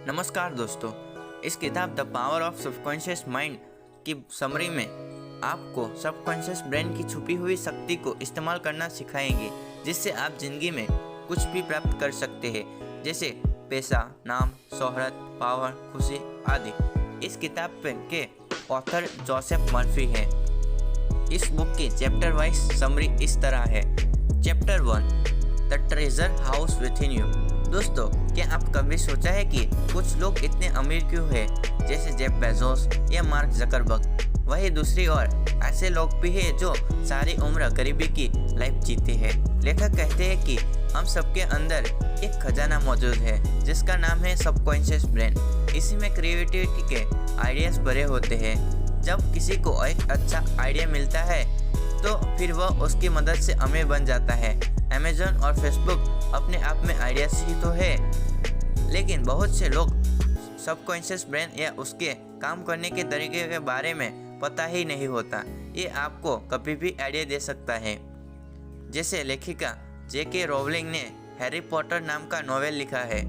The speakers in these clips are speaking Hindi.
नमस्कार दोस्तों, इस किताब the power of subconscious mind की समरी में आपको सबकॉन्शियस ब्रेन की छुपी हुई शक्ति को इस्तेमाल करना सिखाएंगे, जिससे आप जिंदगी में कुछ भी प्राप्त कर सकते हैं, जैसे पैसा, नाम, शोहरत, पावर, खुशी आदि। इस किताब के ऑथर जोसेफ मर्फी हैं। इस बुक की चैप्टर वाइज समरी इस तरह है। Chapter 1, the treasure house with in you. दोस्तों, क्या आप कभी सोचा है कि कुछ लोग इतने अमीर क्यों हैं, जैसे जेफ बेजोस या मार्क जकरबर्ग। वही दूसरी ओर ऐसे लोग भी हैं जो सारी उम्र गरीबी की लाइफ जीते हैं। लेखक कहते हैं कि हम सबके अंदर एक खजाना मौजूद है जिसका नाम है सबकॉन्शियस ब्रेन। इसी में क्रिएटिविटी के आइडियाज भरे होते हैं। जब किसी को एक अच्छा आइडिया मिलता है तो फिर वह उसकी मदद से अमीर बन जाता है। अमेज़न और फेसबुक अपने आप में आइडियाज ही तो है, लेकिन बहुत से लोग सबकॉन्शियस ब्रेन या उसके काम करने के तरीके के बारे में पता ही नहीं होता। ये आपको कभी भी आइडिया दे सकता है। जैसे लेखिका J.K. रोलिंग ने हैरी पॉटर नाम का नॉवेल लिखा है।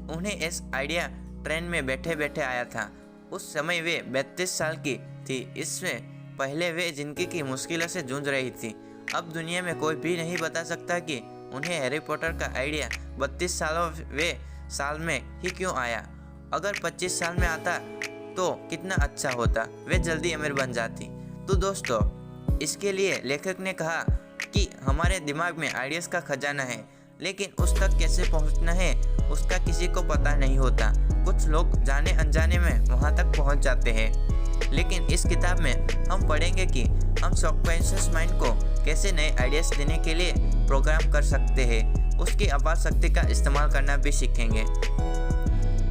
उन्हें इस आइडिया ट्रेन में बैठे बैठे आया था। उस समय वे 32 साल की थी। इसमें पहले वे जिंदगी की मुश्किलों से जूझ रही थी। अब दुनिया में कोई भी नहीं बता सकता कि उन्हें हैरी पॉटर का आइडिया 32 साल में ही क्यों आया। अगर 25 साल में आता तो कितना अच्छा होता, वे जल्दी अमीर बन जाती। तो दोस्तों, इसके लिए लेखक ने कहा कि हमारे दिमाग में आइडियाज़ का खजाना है, लेकिन उस तक कैसे पहुंचना है उसका किसी को पता नहीं होता। कुछ लोग जाने अनजाने में वहां तक पहुंच जाते हैं। लेकिन इस किताब में हम पढ़ेंगे कि हम सबकॉन्शियस माइंड को कैसे नए आइडियाज़ देने के लिए प्रोग्राम कर सकते हैं। उसकी अपार शक्ति का इस्तेमाल करना भी सीखेंगे।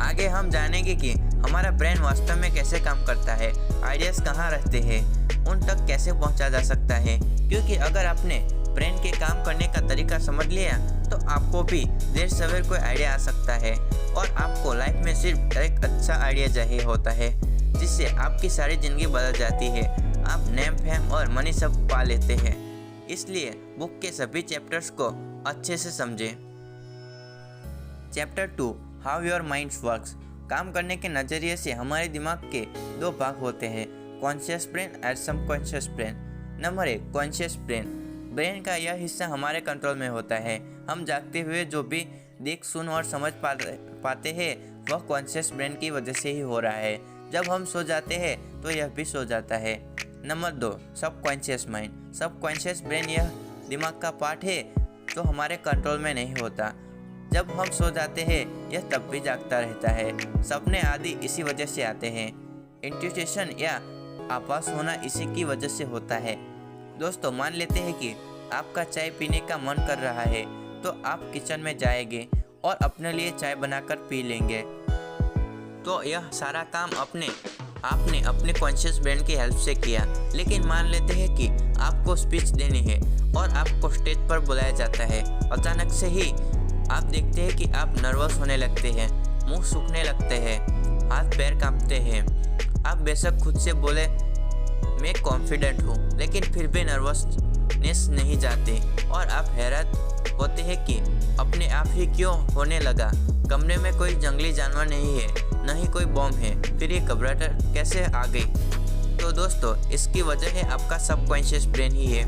आगे हम जानेंगे कि हमारा ब्रेन वास्तव में कैसे काम करता है, आइडियाज़ कहाँ रहते हैं, उन तक कैसे पहुँचा जा सकता है। क्योंकि अगर आपने ब्रेन के काम करने का तरीका समझ लिया तो आपको भी देर सवेर कोई आइडिया आ सकता है और आपको लाइफ में सिर्फ एक अच्छा आइडिया चाहिए होता है, जिससे आपकी सारी ज़िंदगी बदल जाती है। आप नेम, फेम और मनी सब पा लेते हैं। इसलिए बुक के सभी चैप्टर्स को अच्छे से समझें। Chapter 2, how your minds works. काम करने के नज़रिए से हमारे दिमाग के 2 भाग होते हैं, कॉन्शियस ब्रेन और subconscious brain. Number 1, conscious brain. Brain का यह हिस्सा हमारे कंट्रोल में होता है। हम जागते हुए जो भी देख, सुन और समझ पाते हैं वह कॉन्शियस ब्रेन की वजह से ही हो रहा है। जब हम सो जाते हैं तो यह भी सो जाता है। Number 2, subconscious mind. Subconscious brain यह दिमाग का पार्ट है जो हमारे कंट्रोल में नहीं होता। जब हम सो जाते हैं यह तब भी जागता रहता है। सपने आदि इसी वजह से आते हैं। इंट्यूशन या आभास होना इसी की वजह से होता है। दोस्तों, मान लेते हैं कि आपका चाय पीने का मन कर रहा है तो आप किचन में जाएंगे और अपने लिए चाय बनाकर पी लेंगे। तो यह सारा काम आपने अपने कॉन्शियस ब्रेन की हेल्प से किया। लेकिन मान लेते हैं कि आपको स्पीच देनी है और आपको स्टेज पर बुलाया जाता है। अचानक से ही आप देखते हैं कि आप नर्वस होने लगते हैं, मुंह सूखने लगते हैं, हाथ पैर कांपते हैं। आप बेशक खुद से बोले मैं कॉन्फिडेंट हूँ, लेकिन फिर भी नर्वसनेस नहीं जाती और आप हैरान होते हैं कि अपने आप ही क्यों होने लगा। कमरे में कोई जंगली जानवर नहीं है, न ही कोई बॉम्ब है, फिर ये घबराहट कैसे आ गई। तो दोस्तों, इसकी वजह है आपका सबकॉन्शियस ब्रेन ही है।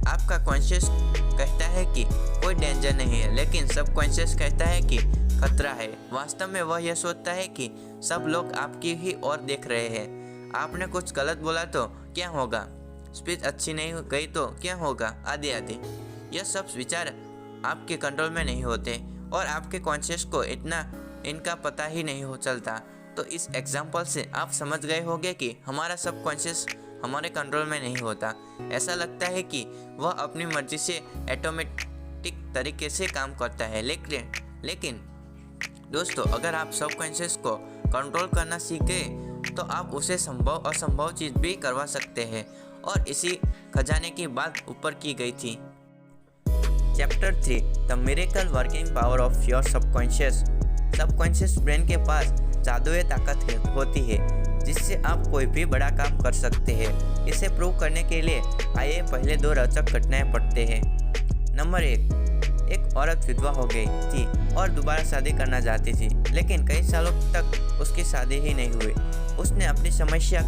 आपका कॉन्शियस कहता है कि कोई डेंजर नहीं है, लेकिन सबकॉन्शियस कहता है कि खतरा है। वास्तव में वह यह सोचता है कि सब लोग आपकी ही ओर देख रहे हैं। आपने कुछ गलत बोला तो क्या होगा, स्पीच अच्छी नहीं गई तो क्या होगा, आदि आदि। यह सब विचार आपके कंट्रोल में नहीं होते और आपके कॉन्शियस को इनका पता ही नहीं हो चलता। तो इस एग्जाम्पल से आप समझ गए होंगे कि हमारा सबकॉन्शियस हमारे कंट्रोल में नहीं होता। ऐसा लगता है कि वह अपनी मर्जी से ऑटोमेटिक तरीके से काम करता है। लेकिन दोस्तों, अगर आप सबकॉन्शियस को कंट्रोल करना सीख गए तो आप उसे संभव असंभव चीज़ भी करवा सकते हैं। और इसी खजाने की बात ऊपर की गई थी। Chapter 3, the miracle working power of your subconscious. Subconscious brain के पास जादुई ताकत होती है जिससे आप कोई भी बड़ा काम कर सकते हैं। इसे प्रूव करने के लिए आइए पहले 2 रोचक घटनाएं पढ़ते हैं। नंबर 1, एक औरत विधवा हो गई थी और दोबारा शादी करना चाहती थी, लेकिन कई सालों तक उसकी शादी ही नहीं हुई। उसने अपनी समस्या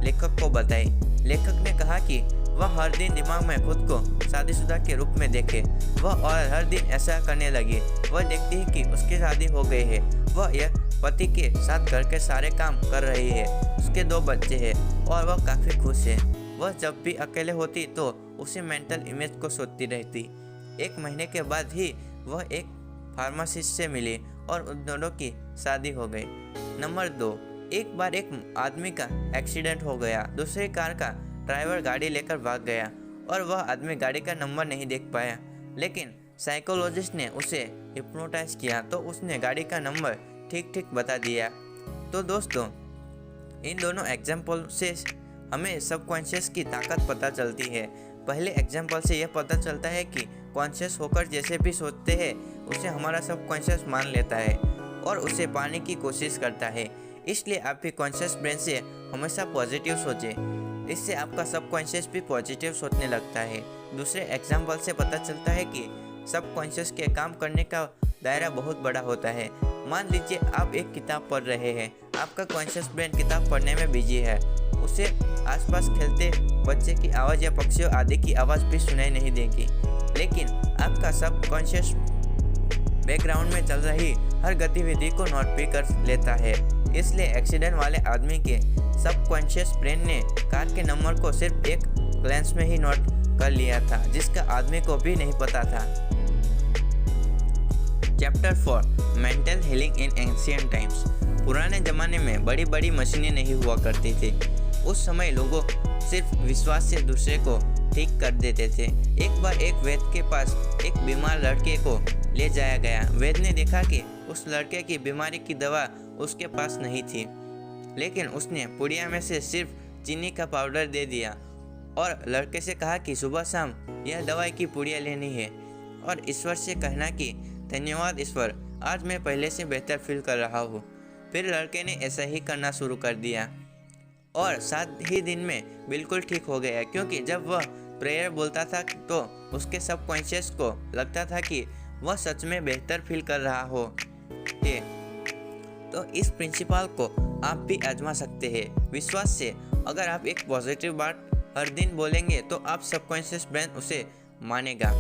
लेखक को बताई। लेखक ने कहा कि वह हर दिन दिमाग में खुद को शादीशुदा के रूप में देखे। वह और हर दिन ऐसा करने लगी। वह देखती है कि उसकी शादी हो गई है, वह यह पति के साथ घर के सारे काम कर रही है, उसके 2 बच्चे हैं और वह काफ़ी खुश है। वह जब भी अकेले होती तो उसी मेंटल इमेज को सोचती रहती। 1 महीने के बाद ही वह एक फार्मासिस्ट से मिली और उन दोनों की शादी हो गई। नंबर 2, एक बार एक आदमी का एक्सीडेंट हो गया। दूसरी कार का ड्राइवर गाड़ी लेकर भाग गया और वह आदमी गाड़ी का नंबर नहीं देख पाया, लेकिन साइकोलॉजिस्ट ने उसे हिप्नोटाइज किया तो उसने गाड़ी का नंबर ठीक बता दिया। तो दोस्तों, इन दोनों एग्जाम्पल से हमें सबकॉन्शियस की ताकत पता चलती है। पहले एग्जाम्पल से यह पता चलता है कि कॉन्शियस होकर जैसे भी सोचते हैं उसे हमारा सबकॉन्शियस मान लेता है और उसे पाने की कोशिश करता है। इसलिए आप भी कॉन्शियस ब्रेन से हमेशा पॉजिटिव सोचें, इससे आपका सबकॉन्शियस भी पॉजिटिव सोचने लगता है। दूसरे एग्जाम्पल से पता चलता है कि सबकॉन्शियस के काम करने का दायरा बहुत बड़ा होता है। मान लीजिए आप एक किताब पढ़ रहे हैं, आपका कॉन्शियस ब्रेन किताब पढ़ने में बिजी है, उसे आसपास खेलते बच्चे की आवाज़ या पक्षियों आदि की आवाज़ भी सुनाई नहीं देगी, लेकिन आपका सबकॉन्शियस बैकग्राउंड में चल रही हर गतिविधि को नोट भी कर लेता है। इसलिए एक्सीडेंट वाले आदमी के सबकॉन्शियस ब्रेन ने कार के नंबर को सिर्फ एक ग्लैंस में ही नोट कर लिया था, जिसका आदमी को भी नहीं पता था। Chapter 4, mental healing in ancient times. पुराने ज़माने में बड़ी बड़ी मशीनें नहीं हुआ करती थी। उस समय लोगों सिर्फ विश्वास से दूसरे को ठीक कर देते थे। एक बार एक वैद्य के पास एक बीमार लड़के को ले जाया गया। वैद्य ने देखा कि उस लड़के की बीमारी की दवा उसके पास नहीं थी, लेकिन उसने पुड़िया में से सिर्फ चीनी का पाउडर दे दिया और लड़के से कहा कि सुबह शाम यह दवाई की पुड़िया लेनी है और ईश्वर से कहना कि धन्यवाद ईश्वर, आज मैं पहले से बेहतर फील कर रहा हूँ। फिर लड़के ने ऐसा ही करना शुरू कर दिया और 7 ही दिन में बिल्कुल ठीक हो गया, क्योंकि जब वह प्रेयर बोलता था तो उसके सबकॉन्शियस को लगता था कि वह सच में बेहतर फील कर रहा हो। तो इस प्रिंसिपल को आप भी आजमा सकते हैं। विश्वास से अगर आप एक पॉजिटिव बात हर दिन बोलेंगे तो आप सबकॉन्शियस ब्रेन उसे मानेगा।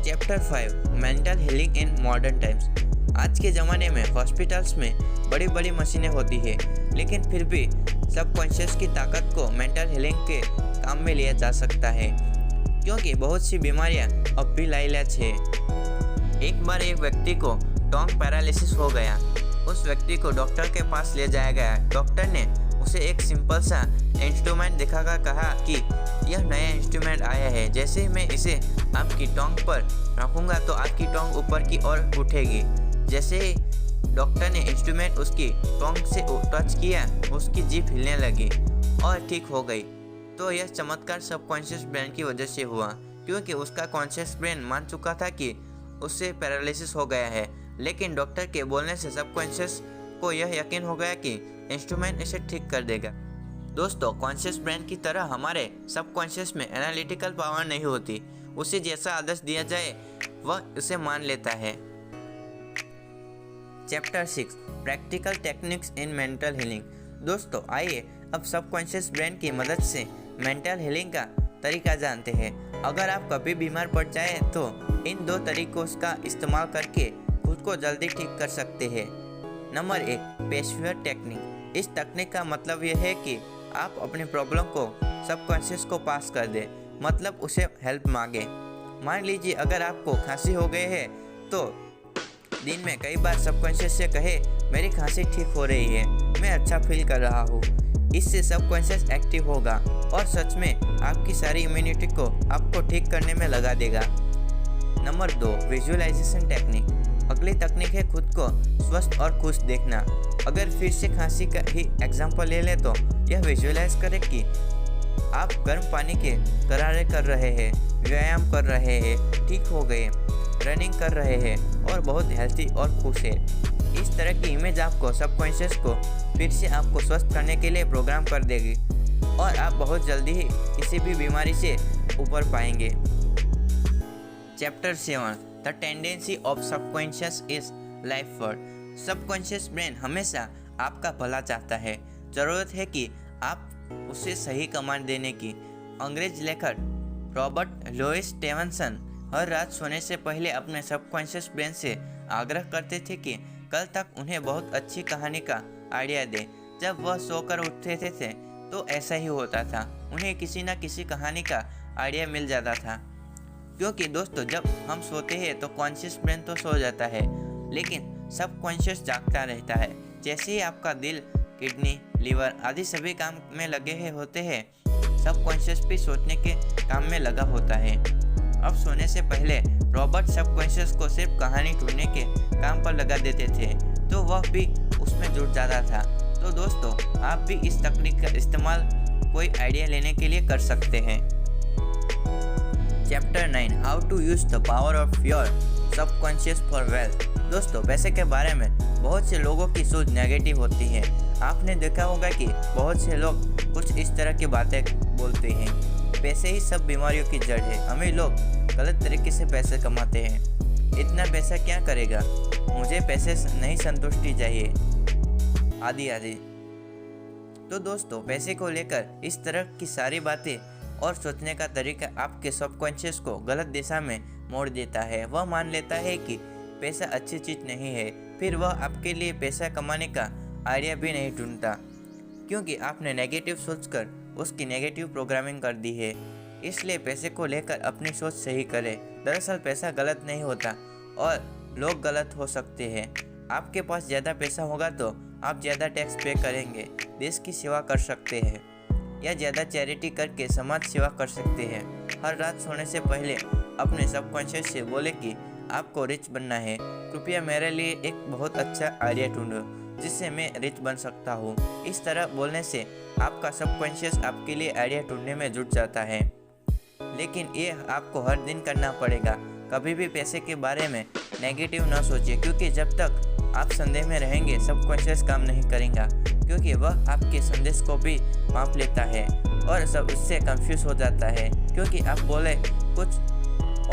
Chapter 5, mental healing in modern times. आज के ज़माने में हॉस्पिटल्स में बड़ी बड़ी मशीनें होती है, लेकिन फिर भी सबकॉन्शियस की ताकत को मेंटल हीलिंग के काम में लिया जा सकता है, क्योंकि बहुत सी बीमारियां अब भी लाइलाज है। एक बार एक व्यक्ति को टोंग पैरालिसिस हो गया। उस व्यक्ति को डॉक्टर के पास ले जाया गया। डॉक्टर ने उसे एक सिंपल सा इंस्ट्रूमेंट दिखाकर कहा कि यह नया इंस्ट्रूमेंट आया है, जैसे ही मैं इसे आपकी टोंग पर रखूँगा तो आपकी टोंग ऊपर की ओर उठेगी। जैसे ही डॉक्टर ने इंस्ट्रूमेंट उसकी टोंग से टच किया, उसकी जीभ हिलने लगी और ठीक हो गई। तो यह चमत्कार सबकॉन्शियस ब्रेन की वजह से हुआ, क्योंकि उसका कॉन्शियस ब्रेन मान चुका था कि उससे पैरालिसिस हो गया है, लेकिन डॉक्टर के बोलने से सबकॉन्शियस को यह यकीन हो गया कि इंस्ट्रूमेंट इसे ठीक कर देगा। दोस्तों, कॉन्शियस ब्रेन की तरह हमारे सबकॉन्शियस में एनालिटिकल पावर नहीं होती। उसे जैसा आदेश दिया जाए वह उसे मान लेता है। Chapter 6, practical techniques in mental healing. दोस्तों, आइए अब सबकॉन्शियस ब्रेन की मदद से मेंटल हीलिंग का तरीका जानते हैं। अगर आप कभी बीमार पड़ जाए तो इन 2 तरीकों का इस्तेमाल करके खुद को जल्दी ठीक कर सकते हैं। नंबर 1, पेशेवर टेक्निक। इस तकनीक का मतलब यह है कि आप अपनी प्रॉब्लम को सबकॉन्शियस को पास कर दें, मतलब उसे हेल्प मांगे। मान लीजिए अगर आपको खांसी हो गई है तो दिन में कई बार सबकॉन्शियस से कहे, मेरी खांसी ठीक हो रही है, मैं अच्छा फील कर रहा हूँ। इससे सबकॉन्शियस एक्टिव होगा और सच में आपकी सारी इम्यूनिटी को आपको ठीक करने में लगा देगा। Number 2, visualisation technique. अगली तकनीक है खुद को स्वस्थ और खुश देखना। अगर फिर से खांसी का ही एग्जाम्पल ले लें तो यह विजुअलाइज करें कि आप गर्म पानी के गरारे कर रहे हैं, व्यायाम कर रहे हैं, ठीक हो गए, रनिंग कर रहे हैं और बहुत हेल्थी और खुश है। इस तरह की इमेज आपको सबकॉन्शियस को फिर से आपको स्वस्थ करने के लिए प्रोग्राम कर देगी और आप बहुत जल्दी ही किसी भी बीमारी से ऊपर पाएंगे। Chapter 7 the tendency of subconscious is life word. Subconscious brain हमेशा आपका भला चाहता है। ज़रूरत है कि आप उसे सही कमांड देने की। अंग्रेज लेखक रॉबर्ट लुइस स्टीवनसन हर रात सोने से पहले अपने सबकॉन्शियस ब्रेन से आग्रह करते थे कि कल तक उन्हें बहुत अच्छी कहानी का आइडिया दे। जब वह सोकर उठते थे तो ऐसा ही होता था, उन्हें किसी न किसी कहानी का आइडिया मिल जाता था। क्योंकि दोस्तों, जब हम सोते हैं तो कॉन्शियस ब्रेन तो सो जाता है, लेकिन सब कॉन्शियस जागता रहता है। जैसे ही आपका दिल, किडनी, लीवर आदि सभी काम में लगे होते हैं, सब कॉन्शियस भी सोचने के काम में लगा होता है। अब सोने से पहले रॉबर्ट सब कॉन्शियस को सिर्फ कहानी ढूंढने के काम पर लगा देते थे, तो वह भी उसमें जुट जाता था। तो दोस्तों, आप भी इस तकनीक का इस्तेमाल कोई आइडिया लेने के लिए कर सकते हैं। Chapter 9 how to use the power of your subconscious for wealth. दोस्तों, पैसे के बारे में बहुत से लोगों की सोच नेगेटिव होती है। आपने देखा होगा कि बहुत से लोग कुछ इस तरह की बातें बोलते हैं, पैसे ही सब बीमारियों की जड़ है, अमीर लोग गलत तरीके से पैसे कमाते हैं, इतना पैसा क्या करेगा, मुझे पैसे नहीं संतुष्टि चाहिए, आदि आदि। तो दोस्तों, पैसे को लेकर इस तरह की सारी बातें और सोचने का तरीका आपके सबकॉन्शियस को गलत दिशा में मोड़ देता है। वह मान लेता है कि पैसा अच्छी चीज़ नहीं है, फिर वह आपके लिए पैसा कमाने का आइडिया भी नहीं ढूंढता, क्योंकि आपने नेगेटिव सोचकर उसकी नेगेटिव प्रोग्रामिंग कर दी है। इसलिए पैसे को लेकर अपनी सोच सही करें। दरअसल पैसा गलत नहीं होता और लोग गलत हो सकते हैं। आपके पास ज़्यादा पैसा होगा तो आप ज़्यादा टैक्स पे करेंगे, देश की सेवा कर सकते हैं या ज़्यादा चैरिटी करके समाज सेवा कर सकते हैं। हर रात सोने से पहले अपने सबकॉन्शियस से बोले कि आपको रिच बनना है। कृपया मेरे लिए एक बहुत अच्छा आइडिया ढूंढो जिससे मैं रिच बन सकता हूँ। इस तरह बोलने से आपका सबकॉन्शियस आपके लिए आइडिया ढूंढने में जुट जाता है, लेकिन ये आपको हर दिन करना पड़ेगा। कभी भी पैसे के बारे में नेगेटिव न सोचिए, क्योंकि जब तक आप संदेह में रहेंगे सबकॉन्शियस काम नहीं करेगा, क्योंकि वह आपके संदेश को भी माप लेता है और सब उससे कंफ्यूज हो जाता है, क्योंकि आप बोले कुछ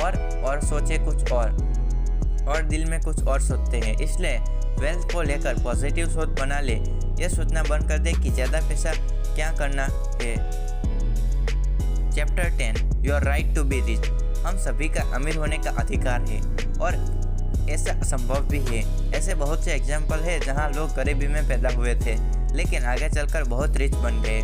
और सोचे कुछ और दिल में कुछ और सोचते हैं। इसलिए वेल्थ को लेकर पॉजिटिव सोच बना ले। यह सोचना बंद कर दे कि ज़्यादा पैसा क्या करना है। Chapter 10 your right to be rich. हम सभी का अमीर होने का अधिकार है और ऐसा संभव भी है। ऐसे बहुत से एग्जाम्पल है जहां लोग गरीबी में पैदा हुए थे लेकिन आगे चलकर बहुत रिच बन गए।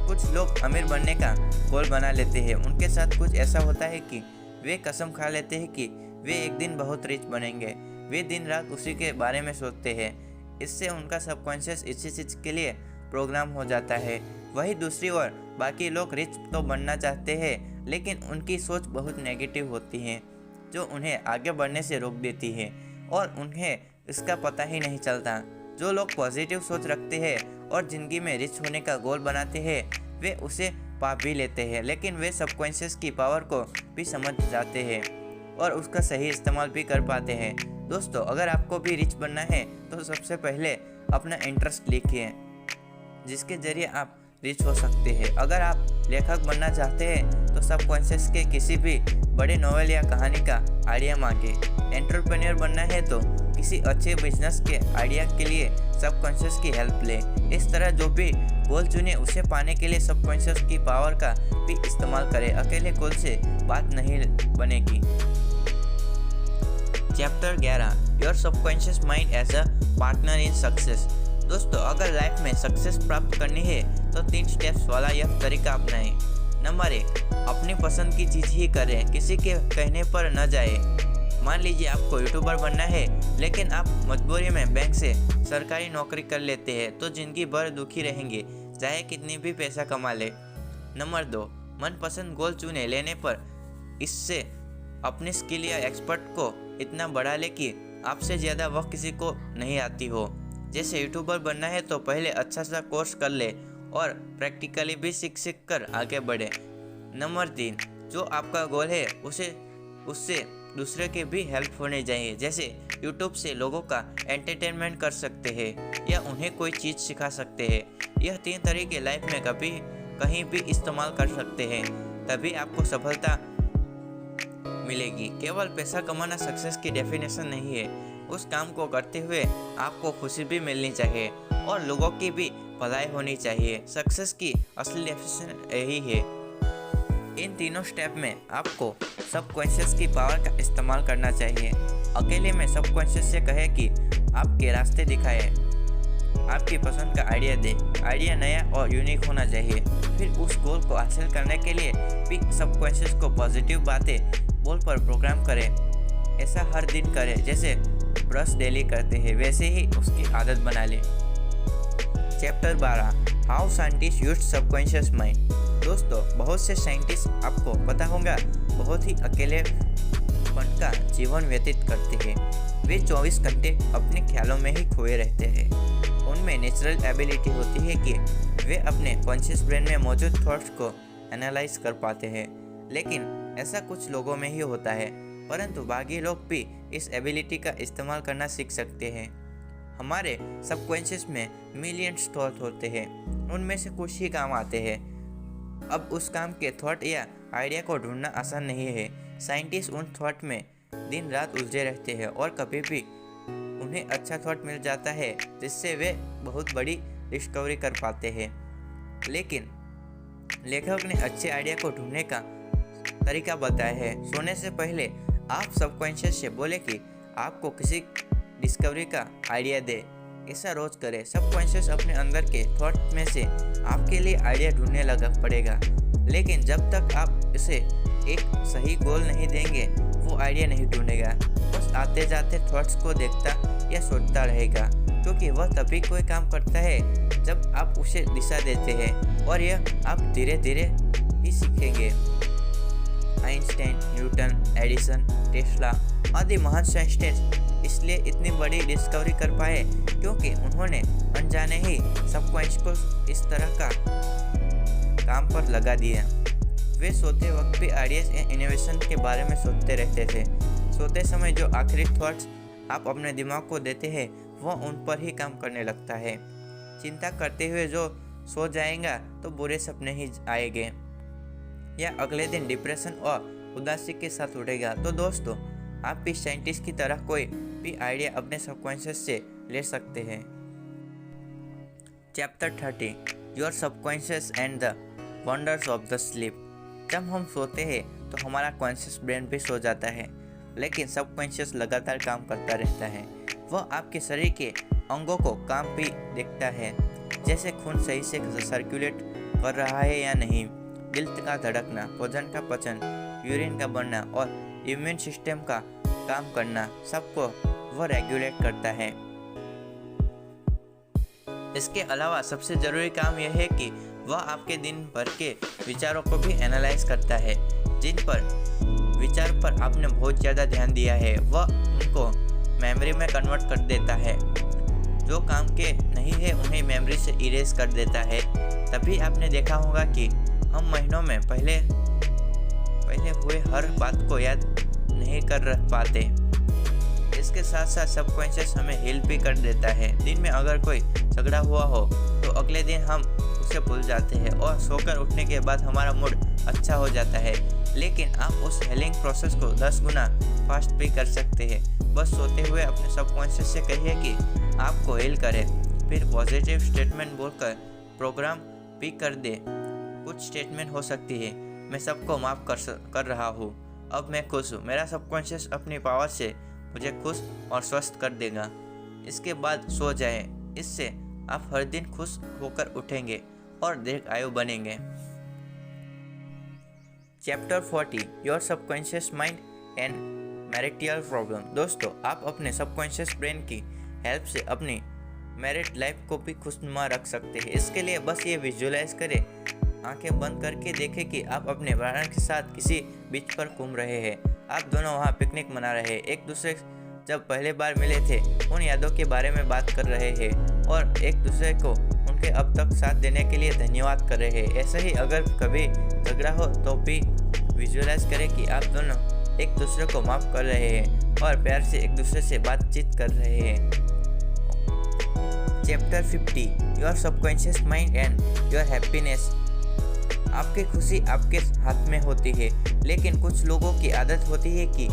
कुछ लोग अमीर बनने का गोल बना लेते हैं। उनके साथ कुछ ऐसा होता है कि वे कसम खा लेते हैं कि वे एक दिन बहुत रिच बनेंगे। वे दिन रात उसी के बारे में सोचते हैं। इससे उनका सबकॉन्शियस इसी चीज़ के लिए प्रोग्राम हो जाता है। वही दूसरी ओर बाकी लोग रिच तो बनना चाहते हैं लेकिन उनकी सोच बहुत नेगेटिव होती है, जो उन्हें आगे बढ़ने से रोक देती है और उन्हें इसका पता ही नहीं चलता। जो लोग पॉजिटिव सोच रखते हैं और ज़िंदगी में रिच होने का गोल बनाते हैं, वे उसे पा भी लेते हैं, लेकिन वे सबकॉन्शियस की पावर को भी समझ जाते हैं और उसका सही इस्तेमाल भी कर पाते हैं। दोस्तों, अगर आपको भी रिच बनना है तो सबसे पहले अपना इंटरेस्ट लिखिए, जिसके ज़रिए आप रिच हो सकते हैं। अगर आप लेखक बनना चाहते हैं तो सबकॉन्शियस के किसी भी बड़े नॉवेल या कहानी का आइडिया मांगे। एंटरप्रेन्योर बनना है तो किसी अच्छे बिजनेस के आइडिया के लिए सबकॉन्शियस की हेल्प ले। इस तरह जो भी गोल चुने उसे पाने के लिए सबकॉन्शियस की पावर का भी इस्तेमाल करें। अकेले गोल से बात नहीं बनेगी। Chapter 11 your subconscious mind as a partner in success. दोस्तों, अगर लाइफ में सक्सेस प्राप्त करनी है तो 3 स्टेप्स वाला यह तरीका अपनाएं। नंबर 1, अपनी पसंद की चीज़ ही करें, किसी के कहने पर न जाए। मान लीजिए आपको यूट्यूबर बनना है लेकिन आप मजबूरी में बैंक से सरकारी नौकरी कर लेते हैं तो ज़िंदगी भर दुखी रहेंगे, चाहे कितनी भी पैसा कमा ले। नंबर 2, मनपसंद गोल चुने लेने पर इससे अपनी स्किल या एक्सपर्ट को इतना बढ़ा ले कि आपसे ज़्यादा वह किसी को नहीं आती हो। जैसे यूट्यूबर बनना है तो पहले अच्छा सा कोर्स कर ले और प्रैक्टिकली भी सीख कर आगे बढ़े। नंबर 3, जो आपका गोल है उससे दूसरे के भी हेल्प होने चाहिए। जैसे यूट्यूब से लोगों का एंटरटेनमेंट कर सकते हैं या उन्हें कोई चीज़ सिखा सकते हैं। यह 3 तरीके लाइफ में कभी कहीं भी इस्तेमाल कर सकते हैं, तभी आपको सफलता मिलेगी। केवल पैसा कमाना सक्सेस की डेफिनेशन नहीं है, उस काम को करते हुए आपको खुशी भी मिलनी चाहिए और लोगों की भी भलाई होनी चाहिए। सक्सेस की असली डेफिनेशन यही है। इन तीनों स्टेप में आपको सबकॉन्शियस की पावर का इस्तेमाल करना चाहिए। अकेले में सबकॉन्शियस से कहे कि आपके रास्ते दिखाए, आपकी पसंद का आइडिया दे। आइडिया नया और यूनिक होना चाहिए। फिर उस गोल को हासिल करने के लिए भी सबकॉन्शियस को पॉजिटिव बातें बोल पर प्रोग्राम करें। ऐसा हर दिन करें, जैसे ब्रश डेली करते हैं वैसे ही उसकी आदत बना लें। Chapter 12, how scientist use subconscious mind. दोस्तों, बहुत से साइंटिस्ट आपको पता होगा बहुत ही अकेलेपन का जीवन व्यतीत करते हैं। वे 24 घंटे अपने ख्यालों में ही खोए रहते हैं। उनमें नेचुरल एबिलिटी होती है कि वे अपने कॉन्शियस ब्रेन में मौजूद थॉट्स को एनालाइज कर पाते हैं, लेकिन ऐसा कुछ लोगों में ही होता है, परंतु बाकी लोग भी इस एबिलिटी का इस्तेमाल करना सीख सकते हैं। हमारे सबकॉन्शियस में मिलियंस थॉट होते हैं, उनमें से कुछ ही काम आते हैं। अब उस काम के थॉट या आइडिया को ढूंढना आसान नहीं है। साइंटिस्ट उन थॉट में दिन रात उलझे रहते हैं और कभी भी उन्हें अच्छा थॉट मिल जाता है जिससे वे बहुत बड़ी डिस्कवरी कर पाते हैं। लेकिन लेखक ने अच्छे आइडिया को ढूंढने का तरीका बताया है। सोने से पहले आप सबकॉन्शियस से बोले कि आपको किसी डिस्कवरी का आइडिया दे। ऐसा रोज करें। सबकॉन्शियस अपने अंदर के थॉट में से आपके लिए आइडिया ढूंढने लगा पड़ेगा, लेकिन जब तक आप इसे एक सही गोल नहीं देंगे वो आइडिया नहीं ढूंढेगा। बस आते जाते थॉट्स को देखता या सोचता रहेगा, क्योंकि वह तभी कोई काम करता है जब आप उसे दिशा देते हैं, और यह आप धीरे धीरे ही सीखेंगे। आइंस्टाइन, न्यूटन, एडिसन, टेस्ला आदि महान साइंटिस्ट इसलिए इतनी बड़ी डिस्कवरी कर पाए क्योंकि उन्होंने अनजाने ही सबकॉन्शियस को इस तरह का काम पर लगा दिया। वे सोते वक्त भी आइडियाज या इनोवेशन के बारे में सोचते रहते थे। सोते समय जो आखिरी थॉट्स आप अपने दिमाग को देते हैं वह उन पर ही काम करने लगता है। चिंता करते हुए जो सो जाएगा तो बुरे सपने ही आएंगे या अगले दिन डिप्रेशन और उदासी के साथ उठेगा। तो दोस्तों, आप भी साइंटिस्ट की तरह कोई भी आइडिया अपने सबकॉन्शियस से ले सकते हैं। Chapter 30, your subconscious and the wonders of the sleep. जब हम सोते हैं तो हमारा कॉन्शियस ब्रेन भी सो जाता है, लेकिन सबकॉन्शियस लगातार काम करता रहता है। वह आपके शरीर के अंगों को काम भी देखता है, जैसे खून सही से सर्कुलेट कर रहा है या नहीं, दिल का धड़कना, भोजन का पचन, यूरिन का बनना और इम्यून सिस्टम का काम करना, सबको वह रेगुलेट करता है। इसके अलावा सबसे ज़रूरी काम यह है कि वह आपके दिन भर के विचारों को भी एनालाइज करता है। जिन पर विचार पर आपने बहुत ज़्यादा ध्यान दिया है वह उनको मेमोरी में कन्वर्ट कर देता है। जो काम के नहीं है उन्हें मेमोरी से इरेज कर देता है। तभी आपने देखा होगा कि हम महीनों में पहले हुए हर बात को याद नहीं कर पाते। इसके साथ साथ सबकॉन्शियस हमें हील भी कर देता है। दिन में अगर कोई झगड़ा हुआ हो तो अगले दिन हम उसे भूल जाते हैं और सोकर उठने के बाद हमारा मूड अच्छा हो जाता है। लेकिन आप उस हीलिंग प्रोसेस को 10 गुना फास्ट भी कर सकते हैं। बस सोते हुए अपने सबकॉन्शियस से कहिए कि आपको हील करे, फिर पॉजिटिव स्टेटमेंट बोलकर प्रोग्राम भी कर दे। कुछ स्टेटमेंट हो सकती है, मैं सबको माफ़ कर रहा हूँ, अब मैं खुश हूँ। मेरा सबकॉन्शियस अपनी पावर से मुझे खुश और स्वस्थ कर देगा। इसके बाद सो जाए। इससे आप हर दिन खुश होकर उठेंगे और दीर्घायु बनेंगे। Chapter 40, your subconscious mind and marital problem. दोस्तों, आप अपने सबकॉन्शियस ब्रेन की हेल्प से अपनी मैरिड लाइफ को भी खुशनुमा रख सकते हैं। इसके लिए बस ये विजुअलाइज करें, आंखें बंद करके देखें कि आप अपने पार्टनर के साथ किसी बीच पर घूम रहे हैं। आप दोनों वहाँ पिकनिक मना रहे हैं, एक दूसरे जब पहले बार मिले थे उन यादों के बारे में बात कर रहे हैं और एक दूसरे को उनके अब तक साथ देने के लिए धन्यवाद कर रहे हैं। ऐसे ही अगर कभी झगड़ा हो तो भी विजुअलाइज करें कि आप दोनों एक दूसरे को माफ़ कर रहे हैं और प्यार से एक दूसरे से बातचीत कर रहे हैं। Chapter 50, your subconscious mind and your happiness. आपकी खुशी आपके हाथ में होती है, लेकिन कुछ लोगों की आदत होती है कि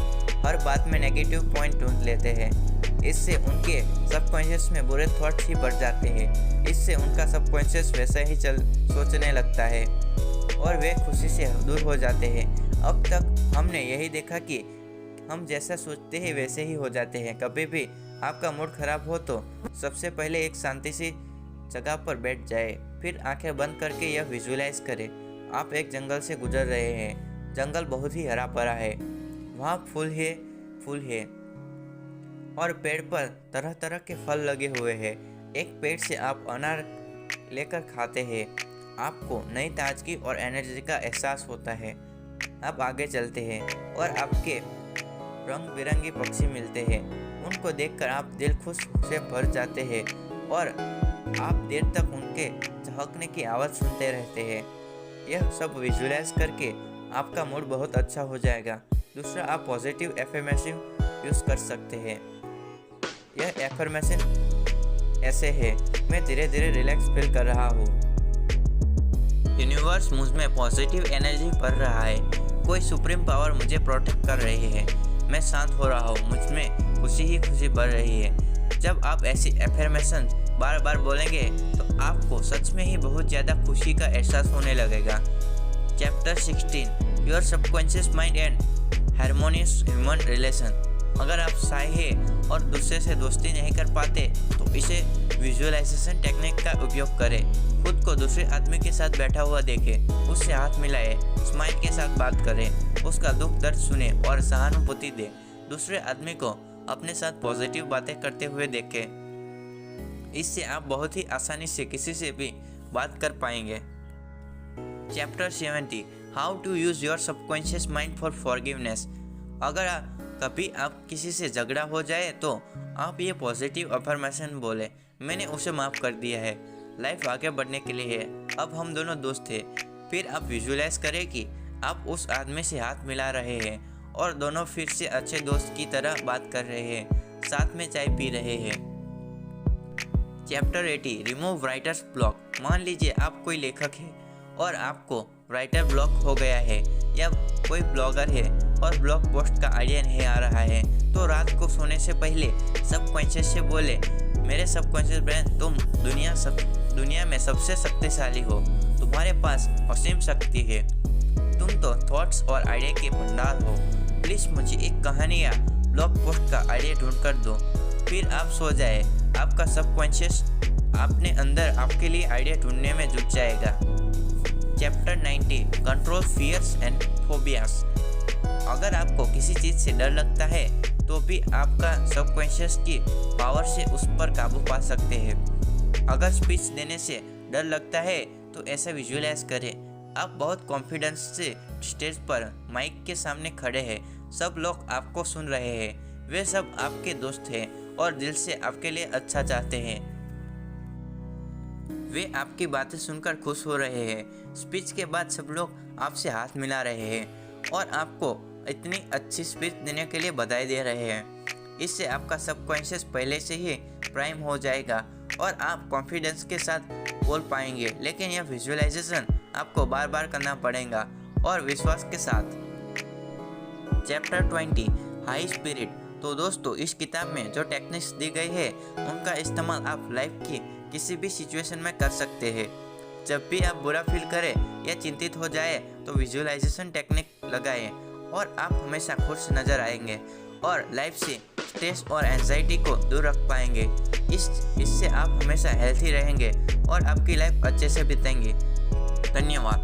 हर बात में नेगेटिव पॉइंट ढूंढ लेते हैं। इससे उनके सबकॉन्शियस में बुरे थॉट्स ही बढ़ जाते हैं। इससे उनका सबकॉन्शियस वैसा ही सोचने लगता है और वे खुशी से दूर हो जाते हैं। अब तक हमने यही देखा कि हम जैसा सोचते हैं वैसे ही हो जाते हैं। कभी भी आपका मूड खराब हो तो सबसे पहले एक शांति सी जगह पर बैठ जाए, फिर आंखें बंद करके यह विजुलाइज करें। आप एक जंगल से गुजर रहे हैं। जंगल बहुत ही हरा भरा है, वहाँ फूल है और पेड़ पर तरह तरह के फल लगे हुए हैं। एक पेड़ से आप अनार लेकर खाते हैं। आपको नई ताजगी और एनर्जी का एहसास होता है। आप आगे चलते हैं और आपके रंग बिरंगे पक्षी मिलते हैं। उनको देखकर आप दिल खुश से भर जाते हैं और आप देर तक उनके चहकने की आवाज़ सुनते रहते हैं। यह सब विजुलाइज करके आपका मूड बहुत अच्छा हो जाएगा। दूसरा, आप पॉजिटिव एफर्मेशन यूज़ कर सकते हैं। यह एफर्मेशन ऐसे है, मैं धीरे धीरे रिलैक्स फील कर रहा हूँ। यूनिवर्स मुझ में पॉजिटिव एनर्जी भर रहा है। कोई सुप्रीम पावर मुझे प्रोटेक्ट कर रही है। मैं शांत हो रहा हूँ, मुझ में खुशी ही खुशी बढ़ रही है। जब आप ऐसी एफर्मेशन बार बार बोलेंगे तो आपको सच में ही बहुत ज़्यादा खुशी का एहसास होने लगेगा। Chapter 16, your subconscious mind and harmonious human relation. अगर आप शाय हैं और दूसरे से दोस्ती नहीं कर पाते तो इसे विजुअलाइजेशन टेक्निक का उपयोग करें। खुद को दूसरे आदमी के साथ बैठा हुआ देखें, उससे हाथ मिलाएं, स्माइल के साथ बात करें, उसका दुख दर्द सुने और सहानुभूति दें। दूसरे आदमी को अपने साथ पॉजिटिव बातें करते हुए देखें। इससे आप बहुत ही आसानी से किसी से भी बात कर पाएंगे। Chapter 70, how to use your subconscious mind for forgiveness. अगर कभी आप किसी से झगड़ा हो जाए तो आप ये पॉजिटिव अफर्मेशन बोले, मैंने उसे माफ़ कर दिया है, लाइफ आगे बढ़ने के लिए है, अब हम दोनों दोस्त हैं। फिर आप विजुलाइज करें कि आप उस आदमी से हाथ मिला रहे हैं और दोनों फिर से अच्छे दोस्त की तरह बात कर रहे हैं, साथ में चाय पी रहे हैं। Chapter 80, remove writers block. मान लीजिए आप कोई लेखक है और आपको राइटर ब्लॉक हो गया है, या कोई ब्लॉगर है और ब्लॉग पोस्ट का आइडिया नहीं आ रहा है, तो रात को सोने से पहले सबकॉन्शियस से बोले, मेरे सबकॉन्शियस ब्रेन, तुम दुनिया में सबसे शक्तिशाली हो, तुम्हारे पास असीम शक्ति है, तुम तो थॉट्स और आइडिया के भंडार हो, प्लीज़ मुझे एक कहानी या ब्लॉग पोस्ट का आइडिया ढूंढ कर दो। फिर आप सो जाए। आपका सबकॉन्शियस अपने अंदर आपके लिए आइडिया ढूंढने में जुट जाएगा। Chapter 90, control fears and phobias. अगर आपको किसी चीज़ से डर लगता है तो भी आपका सबकॉन्शियस की पावर से उस पर काबू पा सकते हैं। अगर स्पीच देने से डर लगता है तो ऐसा विजुअलाइज करें, आप बहुत कॉन्फिडेंस से स्टेज पर माइक के सामने खड़े हैं, सब लोग आपको सुन रहे हैं, वे सब आपके दोस्त हैं और दिल से आपके लिए अच्छा चाहते हैं, वे आपकी बातें सुनकर खुश हो रहे हैं। स्पीच के बाद सब लोग आपसे हाथ मिला रहे हैं और आपको इतनी अच्छी स्पीच देने के लिए बधाई दे रहे हैं। इससे आपका सबकॉन्शियस पहले से ही प्राइम हो जाएगा और आप कॉन्फिडेंस के साथ बोल पाएंगे। लेकिन यह विजुअलाइजेशन आपको बार बार करना पड़ेगा और विश्वास के साथ। Chapter 20, high spirit. तो दोस्तों, इस किताब में जो टेक्निक्स दी गई है उनका इस्तेमाल आप लाइफ की किसी भी सिचुएशन में कर सकते हैं। जब भी आप बुरा फील करें या चिंतित हो जाए तो विजुअलाइजेशन टेक्निक लगाएं और आप हमेशा खुश नजर आएंगे और लाइफ से स्ट्रेस और एंजाइटी को दूर रख पाएंगे। इससे आप हमेशा हेल्थी रहेंगे और आपकी लाइफ अच्छे से बीतेंगी। धन्यवाद।